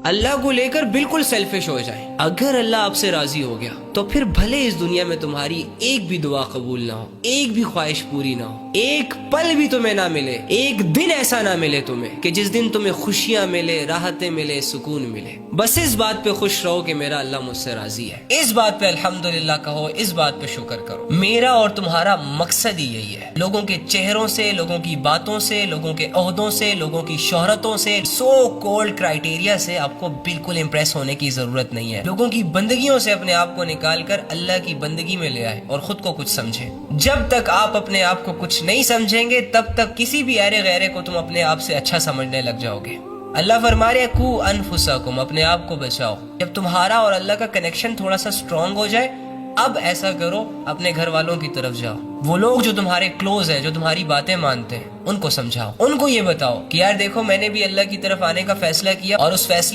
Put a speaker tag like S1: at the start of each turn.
S1: اللہ کو لے کر بالکل سیلفش ہو جائیں. اگر اللہ آپ سے راضی ہو گیا تو پھر بھلے اس دنیا میں تمہاری ایک بھی دعا قبول نہ ہو, ایک بھی خواہش پوری نہ ہو, ایک پل بھی تمہیں نہ ملے, ایک دن ایسا نہ ملے تمہیں کہ جس دن تمہیں خوشیاں ملے, راحتیں ملے, سکون ملے. بس اس بات پہ خوش رہو کہ میرا اللہ مجھ سے راضی ہے. اس بات پہ الحمدللہ کہو, اس بات پہ شکر کرو. میرا اور تمہارا مقصد ہی یہی ہے. لوگوں کے چہروں سے, لوگوں کی باتوں سے, لوگوں کے عہدوں سے, لوگوں کی شہرتوں سے, سو کولڈ کرائٹیریا سے آپ کو بالکل امپریس ہونے کی ضرورت نہیں ہے. لوگوں کی بندگیوں سے اپنے آپ کو نکال کر اللہ کی بندگی میں لے آئے اور خود کو کچھ سمجھیں. جب تک آپ اپنے آپ کو کچھ نہیں سمجھیں گے تب تک کسی بھی ایرے غیرے کو تم اپنے آپ سے اچھا سمجھنے لگ جاؤ گے. اللہ فرما رہے کو انفسکم, اپنے آپ کو بچاؤ. جب تمہارا اور اللہ کا کنیکشن تھوڑا سا اسٹرانگ ہو جائے, اب ایسا کرو, اپنے گھر والوں کی طرف جاؤ. وہ لوگ جو تمہارے کلوز ہیں, جو تمہاری باتیں مانتے ہیں, ان کو سمجھاؤ. ان کو یہ بتاؤ کہ یار دیکھو, میں نے بھی اللہ کی طرف آنے کا فیصلہ کیا اور اس فیصلے